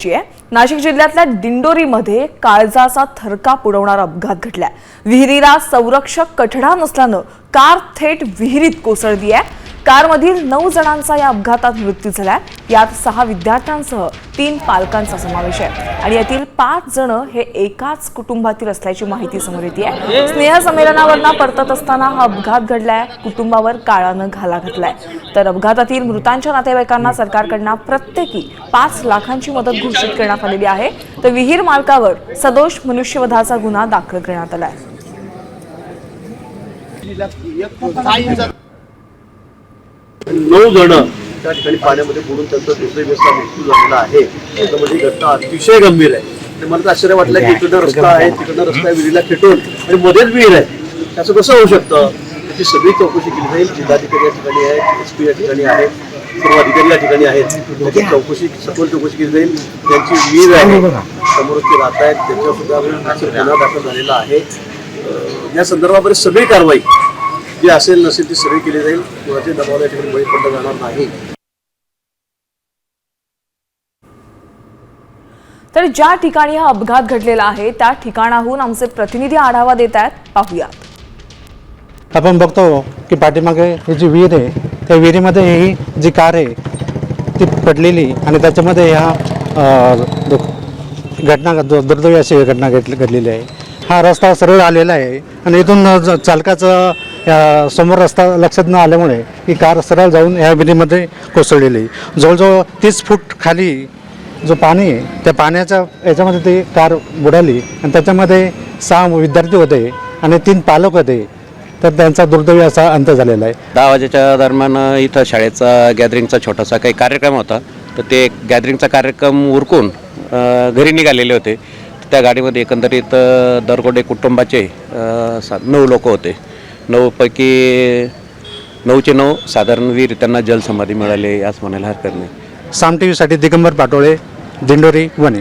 नाशिक जिल्ह्यातल्या दिंडोरीमध्ये काळजाचा थरकाप उडवणारा अपघात घडलाय। विहिरीला संरक्षक कठडा नसल्यानं कार थेट विहिरीत कोसळली आहे। कारमधील 9 जणांचा या अपघातात मृत्यू झालाय। यात 6 विद्यार्थ्यांसह 3 पालकांचा समावेश आहे आणि यातील 5 जण हे एकाच कुटुंबातील असल्याची माहिती समोर येते आहे। स्नेहसंमेलनावरून परतत असताना हा अपघात घडलाय। कुटुंबावर काळानं घाला घातलाय। तर अपघातातील मृतांच्या नातेवाईकांना सरकारकडून प्रत्येकी 5 लाखांची मदत घोषित करण्यात आलेली आहे। तर विहीर मालकावर सदोष मनुष्यवधाचा गुन्हा दाखल करण्यात आलाय। 9 जण त्या ठिकाणी पाण्यामध्ये बुडून त्यांचा दुर्दैवाचा मृत्यू झालेला आहे। त्यामध्ये घटना अतिशय गंभीर आहे। मला तर आश्चर्य वाटलं की इकडं रस्ता आहे, तिकडं रस्ता आहे, विहिरीला खेटून आणि मध्येच विहीर आहे। त्याचं कसं होऊ शकतं? त्याची सगळी चौकशी केली जाईल। जिल्हाधिकारी या ठिकाणी आहेत, SP या ठिकाणी आहेत, सर्व अधिकारी या ठिकाणी आहेत। त्याची चौकशी सखोल चौकशी केली जाईल। त्यांची विहीर आहे, समोर ते राहत आहेत, त्यांच्यावर सुद्धा गुन्हा दाखल झालेला आहे। या संदर्भामध्ये सगळी कारवाई जी असेल नसेल ती सगळी केली जाईल। कोणाच्या दबावाला या ठिकाणी बळी पडला जाणार नाही। तर ज्या ठिकाणी हा अपघात घडलेला आहे त्या ठिकाणाहून आमचे प्रतिनिधी आढावा देत आहेत, पाहूयात। आपण बघतो की पाठीमागे ही जी विहीर आहे त्या विहिरीमध्ये ही जी कार आहे ती पडलेली आणि त्याच्यामध्ये ह्या घटना दुर्दैवी अशी घटना घडलेली आहे। हा रस्ता सरळ आलेला आहे आणि इथून चालकाचं समोर रस्ता लक्षात न आल्यामुळे ही कार सरळ जाऊन ह्या विहिरीमध्ये कोसळलेली। जवळजवळ 30 फूट खाली जो पाणी आहे त्या पाण्याच्या याच्यामध्ये ती कार बुडाली आणि त्याच्यामध्ये 6 विद्यार्थी होते आणि 3 पालक होते। तर त्यांचा दुर्दैवी असा अंत झालेला आहे। 10 वाजेच्या दरम्यान इथं शाळेचा गॅदरिंगचा छोटासा काही कार्यक्रम होता। तर ते गॅदरिंगचा कार्यक्रम उरकून घरी निघालेले होते। त्या गाडीमध्ये एकंदरीत दरगोडे कुटुंबाचे 9 लोक होते। 9 पैकी 9चे 9 साधारणवीर त्यांना जलसमाधी मिळाली असं म्हणायला हरकत नाही। साम TV साठी दिगंबर पाटोळे, दिंडोरी, वणी।